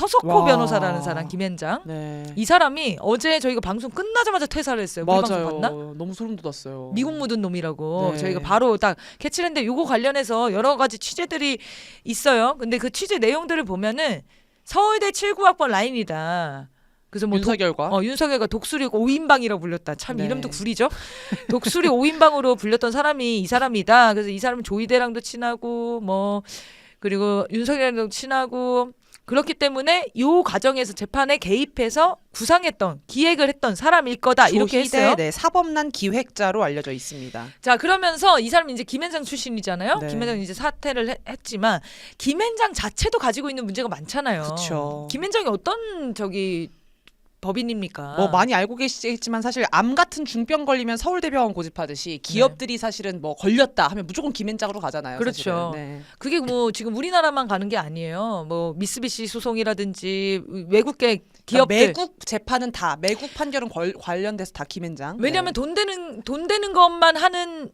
서석호 변호사라는 사람, 김앤장. 네. 이 사람이 어제 저희가 방송 끝나자마자 퇴사를 했어요. 우리 방송 맞아요. 봤나? 너무 소름 돋았어요. 미국 묻은 놈이라고 네. 저희가 바로 딱 캐치를 했는데 요거 관련해서 여러 가지 취재들이 있어요. 근데 그 취재 내용들을 보면은 서울대 79학번 라인이다. 그래서 뭐 윤석열과 윤석열과 독수리 5인방이라고 불렸다. 참 네. 이름도 구리죠. 독수리 5인방으로 불렸던 사람이 이 사람이다. 그래서 이 사람은 조이대랑도 친하고 뭐 그리고 윤석열이랑도 친하고 그렇기 때문에 이 과정에서 재판에 개입해서 구상했던 기획을 했던 사람일 거다 이렇게 했어요. 네, 사법난 기획자로 알려져 있습니다. 자 그러면서 이 사람이 이제 김앤장 출신이잖아요. 네. 김앤장 이제 사퇴를 했지만 김앤장 자체도 가지고 있는 문제가 많잖아요. 그쵸. 김앤장이 어떤 법인입니까? 뭐 많이 알고 계시겠지만 사실 암 같은 중병 걸리면 서울대병원 고집하듯이 기업들이 사실은 뭐 걸렸다 하면 무조건 김앤장으로 가잖아요. 그렇죠. 네. 그게 뭐 지금 우리나라만 가는 게 아니에요. 뭐 미쓰비시 소송이라든지 외국계 기업들. 그러니까 매국 재판은 다 매국 판결은 관련돼서 다 김앤장. 왜냐하면 네. 돈 되는 것만 하는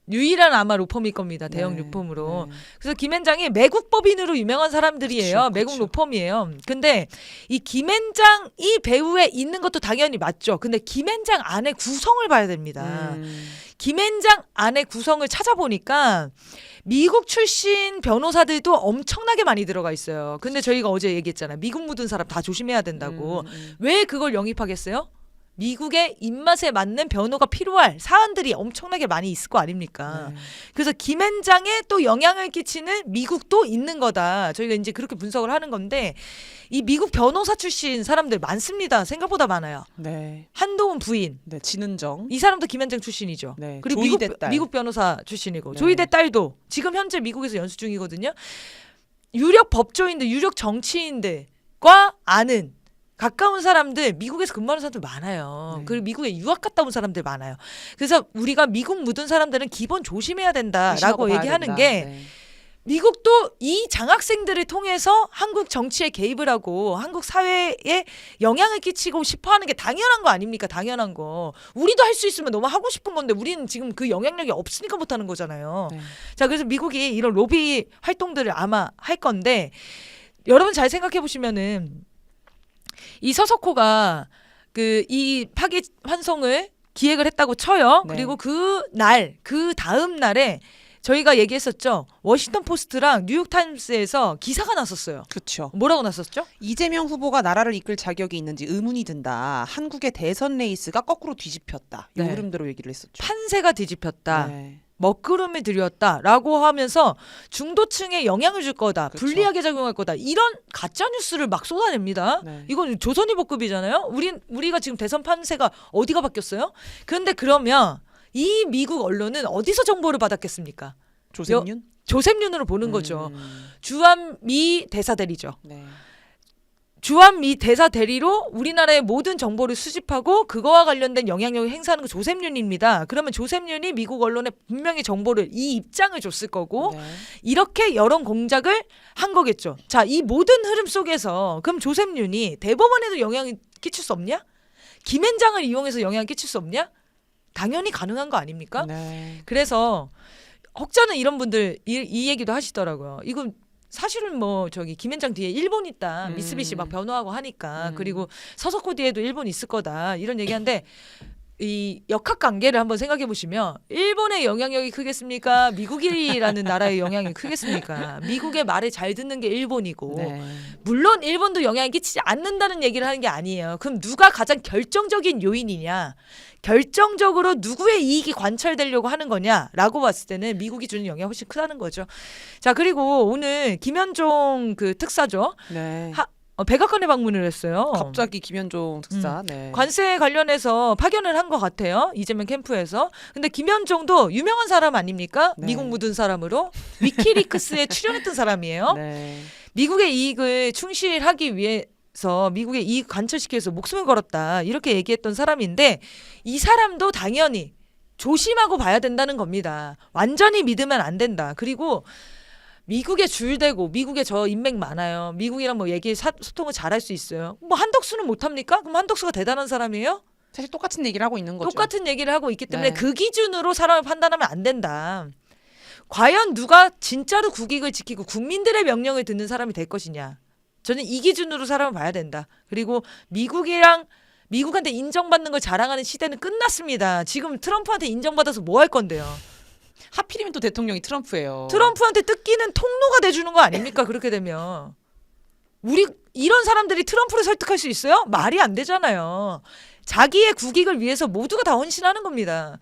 유일한 아마 로펌일 겁니다. 대형 네. 로펌으로. 네. 그래서 김앤장이 매국 법인으로 유명한 사람들이에요. 그쵸, 매국 그쵸. 로펌이에요. 근데 이 김앤장이 배후에 있는 것도 당연히 맞죠. 근데 김앤장 안에 구성을 봐야 됩니다. 김앤장 안에 구성을 찾아보니까 미국 출신 변호사들도 엄청나게 많이 들어가 있어요. 근데 저희가 어제 얘기했잖아요. 미국 묻은 사람 다 조심해야 된다고. 왜 그걸 영입하겠어요? 미국의 입맛에 맞는 변호가 필요할 사안들이 엄청나게 많이 있을 거 아닙니까? 네. 그래서 김앤장에 또 영향을 끼치는 미국도 있는 거다. 저희가 이제 그렇게 분석을 하는 건데 이 미국 변호사 출신 사람들 많습니다. 생각보다 많아요. 네. 한동훈 부인. 네. 진은정. 이 사람도 김앤장 출신이죠. 네. 그리고 조이대 딸. 미국 변호사 출신이고 네. 조이대 딸도 지금 현재 미국에서 연수 중이거든요. 유력 법조인들, 유력 정치인들과 아는 가까운 사람들 미국에서 근무하는 사람들 많아요. 네. 그리고 미국에 유학 갔다 온 사람들 많아요. 그래서 우리가 미국 묻은 사람들은 기본 조심해야 된다라고 얘기하는 게 네. 미국도 이 장학생들을 통해서 한국 정치에 개입을 하고 한국 사회에 영향을 끼치고 싶어 하는 게 당연한 거 아닙니까? 당연한 거. 우리도 할 수 있으면 너무 하고 싶은 건데 우리는 지금 그 영향력이 없으니까 못 하는 거잖아요. 네. 자, 그래서 미국이 이런 로비 활동들을 아마 할 건데 여러분 잘 생각해 보시면은 이 서석호가 이 파기 환송을 기획을 했다고 쳐요. 네. 그리고 그 다음 날에 저희가 얘기했었죠. 워싱턴 포스트랑 뉴욕 타임스에서 기사가 났었어요. 그렇죠. 뭐라고 났었죠? 이재명 후보가 나라를 이끌 자격이 있는지 의문이 든다. 한국의 대선 레이스가 거꾸로 뒤집혔다. 이 네. 흐름대로 얘기를 했었죠. 판세가 뒤집혔다. 네. 먹구름을 들였다라고 하면서 중도층에 영향을 줄 거다. 그쵸. 불리하게 작용할 거다. 이런 가짜 뉴스를 막 쏟아냅니다. 네. 이건 조선일보급이잖아요. 우리가 지금 대선 판세가 어디가 바뀌었어요? 그런데 그러면 이 미국 언론은 어디서 정보를 받았겠습니까? 조셉윤? 조셉윤으로 보는 거죠. 주한미 대사대리죠. 네. 주한미 대사 대리로 우리나라의 모든 정보를 수집하고 그거와 관련된 영향력을 행사하는 거 조셉윤입니다. 그러면 조셉윤이 미국 언론에 분명히 정보를 이 입장을 줬을 거고 네. 이렇게 여론 공작을 한 거겠죠. 자, 이 모든 흐름 속에서 그럼 조셉윤이 대법원에도 영향을 끼칠 수 없냐? 김앤장을 이용해서 영향을 끼칠 수 없냐? 당연히 가능한 거 아닙니까? 네. 그래서 혹자는 이런 분들 이 얘기도 하시더라고요. 이건 사실은 뭐 김앤장 뒤에 일본 있다. 미쓰비시 막 변호하고 하니까. 그리고 서석호 뒤에도 일본 있을 거다. 이런 얘기하는데 이 역학 관계를 한번 생각해 보시면 일본의 영향력이 크겠습니까? 미국이라는 나라의 영향이 크겠습니까? 미국의 말을 잘 듣는 게 일본이고 네. 물론 일본도 영향을 끼치지 않는다는 얘기를 하는 게 아니에요. 그럼 누가 가장 결정적인 요인이냐? 결정적으로 누구의 이익이 관철되려고 하는 거냐라고 봤을 때는 미국이 주는 영향이 훨씬 크다는 거죠. 자, 그리고 오늘 김현종 특사죠. 네. 백악관에 방문을 했어요. 갑자기 김현종 특사. 네. 관세 관련해서 파견을 한 것 같아요. 이재명 캠프에서. 근데 김현종도 유명한 사람 아닙니까? 네. 미국 묻은 사람으로 위키리크스에 출연했던 사람이에요. 네. 미국의 이익을 충실하기 위해서 미국의 이익 관철시키기 위해서 목숨을 걸었다. 이렇게 얘기했던 사람인데 이 사람도 당연히 조심하고 봐야 된다는 겁니다. 완전히 믿으면 안 된다. 그리고 미국에 줄대고 미국에 저 인맥 많아요. 미국이랑 뭐 소통을 잘할 수 있어요. 뭐 한덕수는 못합니까? 그럼 한덕수가 대단한 사람이에요? 사실 똑같은 얘기를 하고 있는 거죠. 똑같은 얘기를 하고 있기 때문에 네. 그 기준으로 사람을 판단하면 안 된다. 과연 누가 진짜로 국익을 지키고 국민들의 명령을 듣는 사람이 될 것이냐. 저는 이 기준으로 사람을 봐야 된다. 그리고 미국한테 인정받는 걸 자랑하는 시대는 끝났습니다. 지금 트럼프한테 인정받아서 뭐 할 건데요? 하필이면 또 대통령이 트럼프예요. 트럼프한테 뜯기는 통로가 돼주는 거 아닙니까? 그렇게 되면 우리 이런 사람들이 트럼프를 설득할 수 있어요? 말이 안 되잖아요. 자기의 국익을 위해서 모두가 다 헌신하는 겁니다.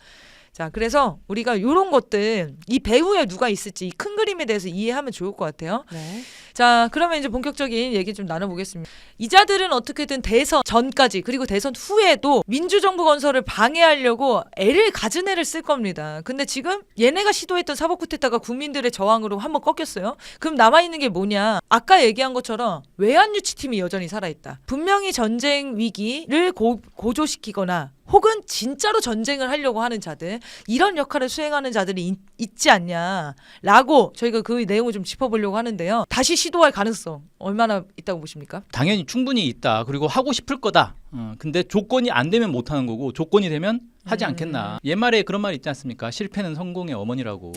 자, 그래서 우리가 이런 것들 이 배후에 누가 있을지 이 큰 그림에 대해서 이해하면 좋을 것 같아요. 네. 자, 그러면 이제 본격적인 얘기 좀 나눠보겠습니다. 이 자들은 어떻게든 대선 전까지 그리고 대선 후에도 민주정부 건설을 방해하려고 애를 가진 애를 쓸 겁니다. 근데 지금 얘네가 시도했던 사법 쿠데타가 국민들의 저항으로 한번 꺾였어요. 그럼 남아있는 게 뭐냐? 아까 얘기한 것처럼 외환유치팀이 여전히 살아있다. 분명히 전쟁 위기를 고조시키거나 혹은 진짜로 전쟁을 하려고 하는 자들, 이런 역할을 수행하는 자들이 있지 않냐라고 저희가 그 내용을 좀 짚어보려고 하는데요. 다시 시도할 가능성 얼마나 있다고 보십니까? 당연히 충분히 있다. 그리고 하고 싶을 거다. 근데 조건이 안 되면 못 하는 거고 조건이 되면 하지 않겠나. 옛말에 그런 말 있지 않습니까? 실패는 성공의 어머니라고.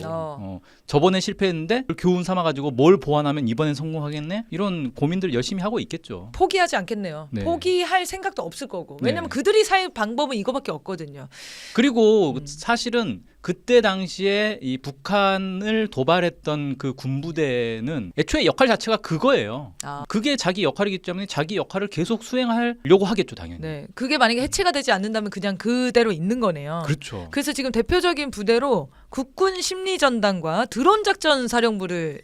저번에 실패했는데 교훈 삼아가지고 뭘 보완하면 이번엔 성공하겠네? 이런 고민들 열심히 하고 있겠죠. 포기하지 않겠네요. 네. 포기할 생각도 없을 거고. 왜냐면 네. 그들이 살 방법은 이거밖에 없거든요. 그리고 사실은 그때 당시에 이 북한을 도발했던 그 군부대는 애초에 역할 자체가 그거예요. 아. 그게 자기 역할이기 때문에 자기 역할을 계속 수행하려고 하겠죠, 당연히. 네, 그게 만약에 해체가 되지 않는다면 그냥 그대로 있는 거네요. 그렇죠. 그래서 지금 대표적인 부대로 국군 심리전단과 드론 작전 사령부를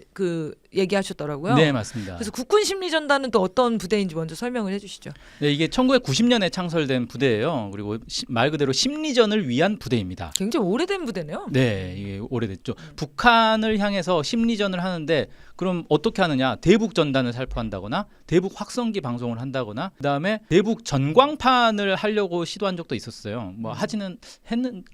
얘기하셨더라고요. 네, 맞습니다. 그래서 국군 심리전단은 또 어떤 부대인지 먼저 설명을 해주시죠. 네, 이게 1990년에 창설된 부대예요. 그리고 말 그대로 심리전을 위한 부대입니다. 굉장히 오래된 부대네요. 네, 이게 오래됐죠. 북한을 향해서 심리전을 하는데 그럼 어떻게 하느냐? 대북 전단을 살포한다거나 대북 확성기 방송을 한다거나 그다음에 대북 전광판을 하려고 시도한 적도 있었어요. 뭐 하지는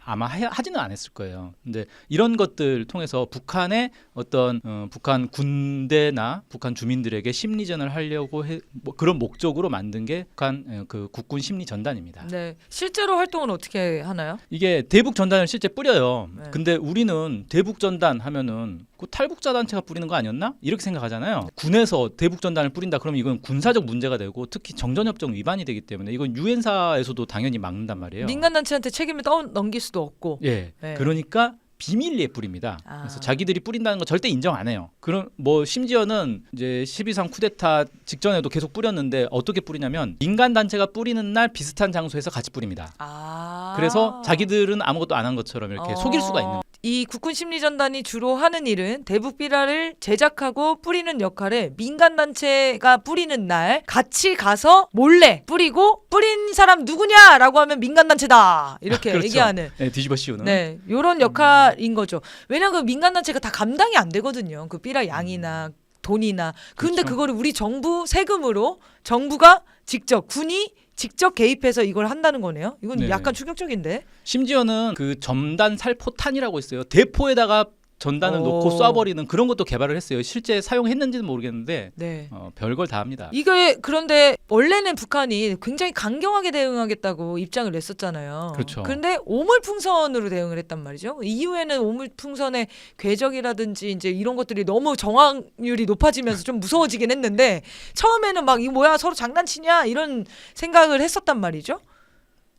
안 했을 거예요. 근데 이런 것들 통해서 북한의 어떤 북한 군대나 북한 주민들에게 심리전을 하려고 뭐 그런 목적으로 만든 게 북한 그 국군 심리 전단입니다. 네, 실제로 활동은 어떻게 하나요? 이게 대북 전단을 실제 뿌려요. 네. 근데 우리는 대북 전단 하면은 그 탈북자 단체가 뿌리는 거 아니었나? 이렇게 생각하잖아요. 군에서 대북 전단을 뿌린다 그러면 이건 군사적 문제가 되고 특히 정전협정 위반이 되기 때문에 이건 유엔사에서도 당연히 막는단 말이에요. 민간 단체한테 책임을 넘길 수도 없고. 예. 네. 그러니까 비밀리에 뿌립니다. 아. 그래서 자기들이 뿌린다는 거 절대 인정 안 해요. 그럼 뭐 심지어는 이제 12.3 쿠데타 직전에도 계속 뿌렸는데 어떻게 뿌리냐면 민간 단체가 뿌리는 날 비슷한 장소에서 같이 뿌립니다. 아. 그래서 자기들은 아무것도 안 한 것처럼 이렇게 속일 수가 있는. 이 국군 심리전단이 주로 하는 일은 대북 비라를 제작하고 뿌리는 역할을 민간 단체가 뿌리는 날 같이 가서 몰래 뿌리고 뿌린 사람 누구냐라고 하면 민간 단체다 이렇게 그렇죠. 얘기하는. 네, 뒤집어 씌우는. 네, 요런 역할인 거죠. 왜냐하면 그 민간 단체가 다 감당이 안 되거든요. 그 삐라 양이나 돈이나. 근데 그렇죠. 그거를 우리 정부 세금으로 정부가 직접 군이 직접 개입해서 이걸 한다는 거네요. 이건 네. 약간 충격적인데. 심지어는 그 점단 살포탄이라고 있어요. 대포에다가 전단을 놓고 쏴버리는 그런 것도 개발을 했어요. 실제 사용했는지는 모르겠는데 네. 별걸 다 합니다. 이게 그런데 원래는 북한이 굉장히 강경하게 대응하겠다고 입장을 냈었잖아요. 그렇죠. 그런데 오물풍선으로 대응을 했단 말이죠. 이후에는 오물풍선의 궤적이라든지 이제 이런 것들이 너무 정확률이 높아지면서 좀 무서워지긴 했는데 처음에는 막 이거 뭐야 서로 장난치냐 이런 생각을 했었단 말이죠.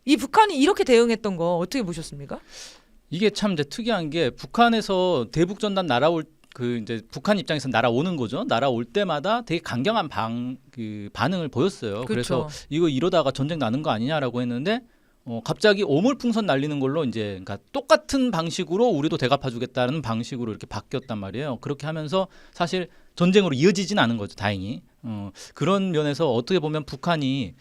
이 북한이 이렇게 대응했던 거 어떻게 보셨습니까? 이게 참 이제 특이한 게 북한에서 대북 전단 날아올 그 이제 북한 입장에서 날아오는 거죠. 날아올 때마다 되게 강경한 반응을 보였어요. 그렇죠. 그래서 이거 이러다가 전쟁 나는 거 아니냐라고 했는데 갑자기 오물풍선 날리는 걸로 이제 그러니까 똑같은 방식으로 우리도 대갚아주겠다는 방식으로 이렇게 바뀌었단 말이에요. 그렇게 하면서 사실 전쟁으로 이어지진 않은 거죠. 다행히. 그런 면에서 어떻게 보면 북한이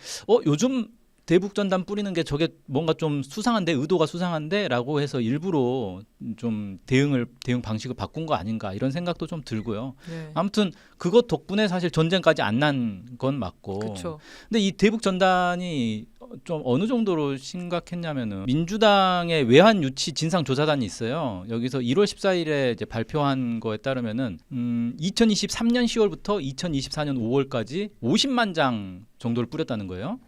요즘 대북 전단 뿌리는 게 저게 뭔가 좀 수상한데 의도가 수상한데라고 해서 일부러 좀 대응 방식을 바꾼 거 아닌가 이런 생각도 좀 들고요. 네. 아무튼 그것 덕분에 사실 전쟁까지 안 난 건 맞고. 그렇죠. 근데 이 대북 전단이 좀 어느 정도로 심각했냐면은 민주당의 외환 유치 진상 조사단이 있어요. 여기서 1월 14일에 이제 발표한 거에 따르면은 2023년 10월부터 2024년 5월까지 50만 장 정도를 뿌렸다는 거예요.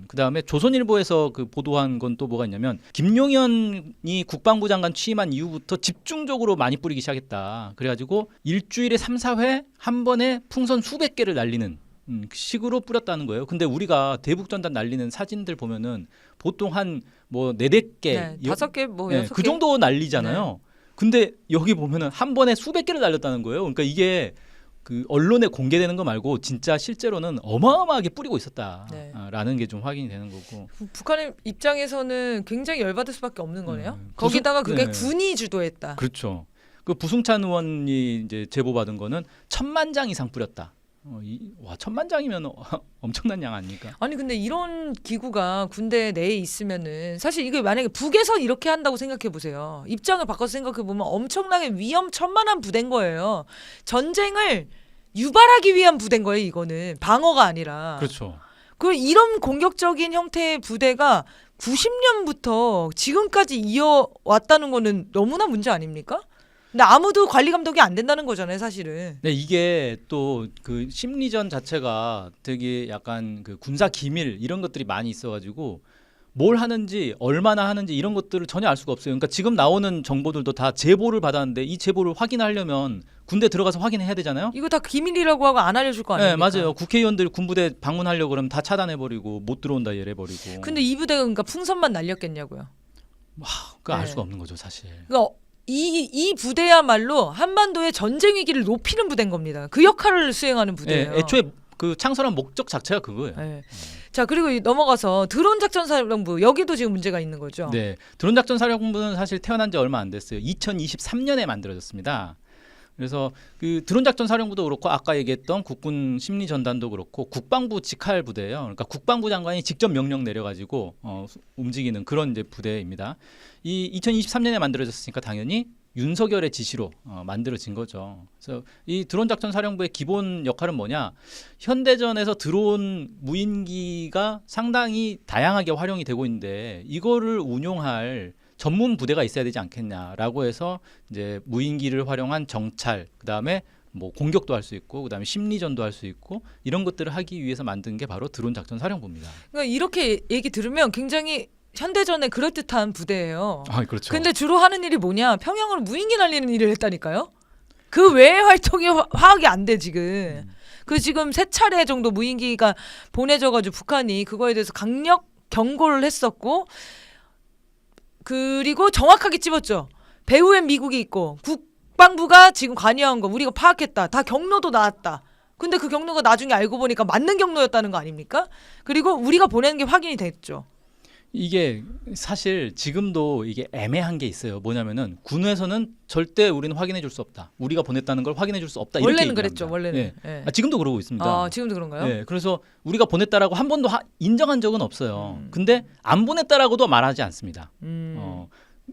그다음에 조선일보에서 그 보도한 건 또 뭐가 있냐면 김용현이 국방부 장관 취임한 이후부터 집중적으로 많이 뿌리기 시작했다. 그래가지고 일주일에 3, 4회 한 번에 풍선 수백 개를 날리는 식으로 뿌렸다는 거예요. 근데 우리가 대북전단 날리는 사진들 보면은 보통 한 뭐 4-5개, 네, 5개 뭐 6개 그 정도 날리잖아요. 근데 여기 보면은 한 번에 수백 개를 날렸다는 거예요. 그러니까 이게 그 언론에 공개되는 거 말고 진짜 실제로는 어마어마하게 뿌리고 있었다라는 게 좀 확인이 되는 거고. 북한의 입장에서는 굉장히 열받을 수밖에 없는 거네요. 부승- 거기다가 그게 네. 군이 주도했다. 그렇죠. 그 부승찬 의원이 이제 제보받은 거는 1000만 장 이상 뿌렸다. 와 1000만 장이면 엄청난 양 아닙니까? 아니 근데 이런 기구가 군대 내에 있으면은 사실 이게 만약에 북에서 이렇게 한다고 생각해 보세요. 입장을 바꿔서 생각해 보면 엄청나게 위험천만한 부대인 거예요. 전쟁을 유발하기 위한 부대인 거예요. 이거는 방어가 아니라. 그렇죠. 그 이런 공격적인 형태의 부대가 90년부터 지금까지 이어왔다는 거는 너무나 문제 아닙니까? 근데 아무도 관리 감독이 안 된다는 거잖아요, 사실은. 네, 이게 또 그 심리전 자체가 되게 약간 그 군사 기밀 이런 것들이 많이 있어가지고 뭘 하는지 얼마나 하는지 이런 것들을 전혀 알 수가 없어요. 그러니까 지금 나오는 정보들도 다 제보를 받았는데 이 제보를 확인하려면 군대 들어가서 확인해야 되잖아요. 이거 다 기밀이라고 하고 안 알려줄 거 아닙니까? 네, 맞아요. 국회의원들 군부대 방문하려고 그러면 다 차단해버리고 못 들어온다 이래버리고. 근데 이 부대가 그러니까 풍선만 날렸겠냐고요. 그거 알 네. 수가 없는 거죠, 사실. 그러니까 이 부대야말로 한반도의 전쟁 위기를 높이는 부대인 겁니다. 그 역할을 수행하는 부대예요. 네, 애초에 그 창설한 목적 자체가 그거예요. 네. 자 그리고 넘어가서 드론 작전 사령부 여기도 지금 문제가 있는 거죠. 네, 드론 작전 사령부는 사실 태어난 지 얼마 안 됐어요. 2023년에 만들어졌습니다. 그래서 그 드론 작전 사령부도 그렇고 아까 얘기했던 국군 심리 전단도 그렇고 국방부 직할 부대예요. 그러니까 국방부 장관이 직접 명령 내려가지고 움직이는 그런 이제 부대입니다. 이 2023년에 만들어졌으니까 당연히 윤석열의 지시로 만들어진 거죠. 그래서 이 드론 작전 사령부의 기본 역할은 뭐냐? 현대전에서 드론 무인기가 상당히 다양하게 활용이 되고 있는데 이거를 운용할 전문 부대가 있어야 되지 않겠냐라고 해서 이제 무인기를 활용한 정찰, 그다음에 뭐 공격도 할 수 있고, 그다음에 심리전도 할 수 있고 이런 것들을 하기 위해서 만든 게 바로 드론 작전 사령부입니다. 그러니까 이렇게 얘기 들으면 굉장히 현대전에 그럴듯한 부대예요. 그렇죠. 근데 주로 하는 일이 뭐냐? 평양으로 무인기 날리는 일을 했다니까요. 그 외의 활동이 파악이 안 돼 지금. 그 지금 3차례 정도 무인기가 보내져가지고 북한이 그거에 대해서 강력 경고를 했었고, 그리고 정확하게 찝었죠. 배후엔 미국이 있고 국방부가 지금 관여한 거 우리가 파악했다. 다 경로도 나왔다. 근데 그 경로가 나중에 알고 보니까 맞는 경로였다는 거 아닙니까? 그리고 우리가 보내는 게 확인이 됐죠. 이게 사실 지금도 이게 애매한 게 있어요. 뭐냐면은 군에서는 절대 우리는 확인해 줄 수 없다. 우리가 보냈다는 걸 확인해 줄 수 없다. 이렇게 원래는 얘기를 그랬죠. 합니다. 원래는. 예. 예. 지금도 그러고 있습니다. 아, 지금도 그런가요? 네, 그래서 우리가 보냈다라고 한 번도 인정한 적은 없어요. 음. 근데 안 보냈다라고도 말하지 않습니다.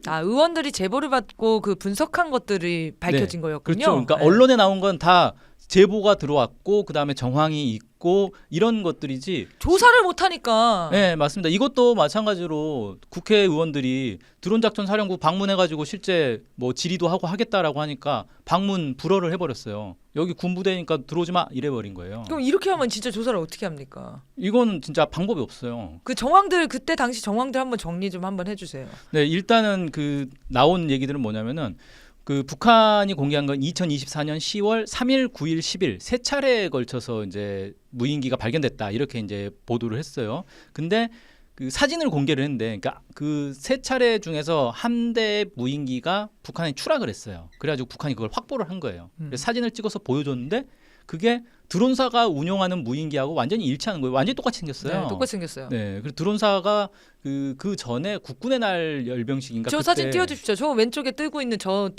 아, 의원들이 제보를 받고 그 분석한 것들이 밝혀진 거였군요. 그렇죠. 그러니까 네. 언론에 나온 건 다 제보가 들어왔고 그다음에 정황이 있고 이런 것들이지. 조사를 못 하니까. 네, 맞습니다. 이것도 마찬가지로 국회의원들이 드론 작전 사령부 방문해가지고 실제 뭐 질의도 하고 하겠다라고 하니까 방문 불허를 해버렸어요. 여기 군부대니까 들어오지 마 이래버린 거예요. 그럼 이렇게 하면 진짜 조사를 어떻게 합니까? 이건 진짜 방법이 없어요. 그 정황들 그때 당시 정황들 한번 정리 좀 한번 해주세요. 네, 일단은 그 나온 얘기들은 뭐냐면은 그 북한이 공개한 건 2024년 10월 3일, 9일, 10일 세 차례에 걸쳐서 이제 무인기가 발견됐다 이렇게 이제 보도를 했어요. 근데 그 사진을 공개를 했는데, 그러니까 그 세 차례 중에서 한 대의 무인기가 북한에 추락을 했어요. 그래가지고 북한이 그걸 확보를 한 거예요. 그래서 사진을 찍어서 보여줬는데 그게 드론사가 운용하는 무인기하고 완전히 일치하는 거예요. 완전히 똑같이 생겼어요. 네, 똑같이 생겼어요. 네, 그리고 드론사가 그 전에 국군의 날 열병식인가 저 그때 사진 띄워주십시오. 저 왼쪽에 뜨고 있는 저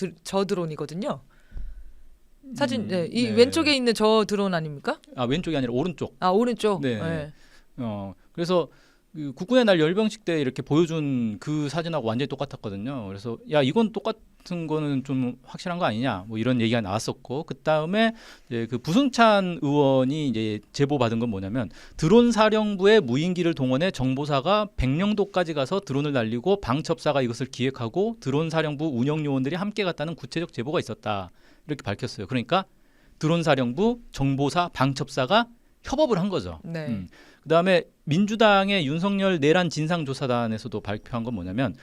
드론이거든요. 사진, 네, 이 네. 왼쪽에 있는 저 드론 아닙니까? 왼쪽이 아니라 오른쪽. 아, 오른쪽. 네. 네. 그래서 그 국군의 날 열병식 때 이렇게 보여준 그 사진하고 완전히 똑같았거든요. 그래서 야 이건 똑같은 거는 좀 확실한 거 아니냐 뭐 이런 얘기가 나왔었고, 그 다음에 이제 그 부승찬 의원이 이제 제보 받은 건 뭐냐면 드론 사령부의 무인기를 동원해 정보사가 백령도까지 가서 드론을 날리고 방첩사가 이것을 기획하고 드론 사령부 운영 요원들이 함께 갔다는 구체적 제보가 있었다 이렇게 밝혔어요. 그러니까 드론 사령부, 정보사, 방첩사가 협업을 한 거죠. 네. 그다음에 민주당의 윤석열 내란 진상조사단에서도 발표한 건 뭐냐면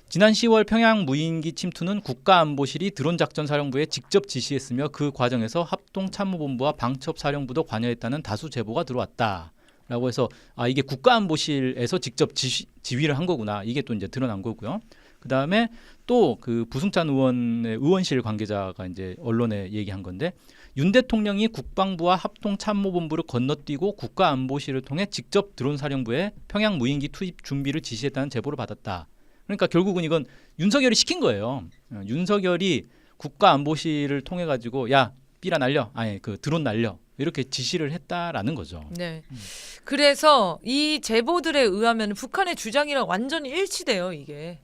지난 10월 평양 무인기 침투는 국가안보실이 드론작전사령부에 직접 지시했으며 그 과정에서 합동참모본부와 방첩사령부도 관여했다는 다수 제보가 들어왔다. 라고 해서 이게 국가안보실에서 직접 지휘를 한 거구나. 이게 또 이제 드러난 거고요. 그다음에 또 그 부승찬 의원의 의원실 관계자가 이제 언론에 얘기한 건데 윤 대통령이 국방부와 합동참모본부를 건너뛰고 국가안보실을 통해 직접 드론사령부에 평양 무인기 투입 준비를 지시했다는 제보를 받았다. 그러니까 결국은 이건 윤석열이 시킨 거예요. 윤석열이 국가안보실을 통해 가지고 야 삐라 날려, 그 드론 날려 이렇게 지시를 했다라는 거죠. 네. 그래서 이 제보들에 의하면 북한의 주장이랑 완전히 일치돼요. 이게.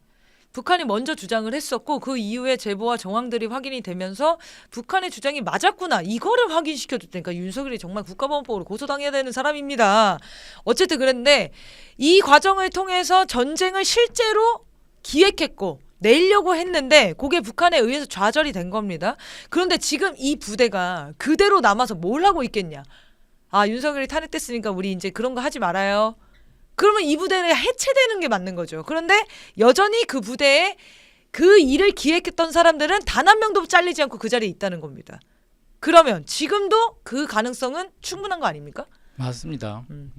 북한이 먼저 주장을 했었고 그 이후에 제보와 정황들이 확인이 되면서 북한의 주장이 맞았구나 이거를 확인시켜줬다니까 윤석열이 정말 국가보안법으로 고소당해야 되는 사람입니다. 어쨌든 그랬는데 이 과정을 통해서 전쟁을 실제로 기획했고 내려고 했는데 그게 북한에 의해서 좌절이 된 겁니다. 그런데 지금 이 부대가 그대로 남아서 뭘 하고 있겠냐. 윤석열이 탄핵됐으니까 우리 이제 그런 거 하지 말아요. 그러면 이 부대는 해체되는 게 맞는 거죠. 그런데 여전히 그 부대에 그 일을 기획했던 사람들은 단 한 명도 잘리지 않고 그 자리에 있다는 겁니다. 그러면 지금도 그 가능성은 충분한 거 아닙니까? 맞습니다.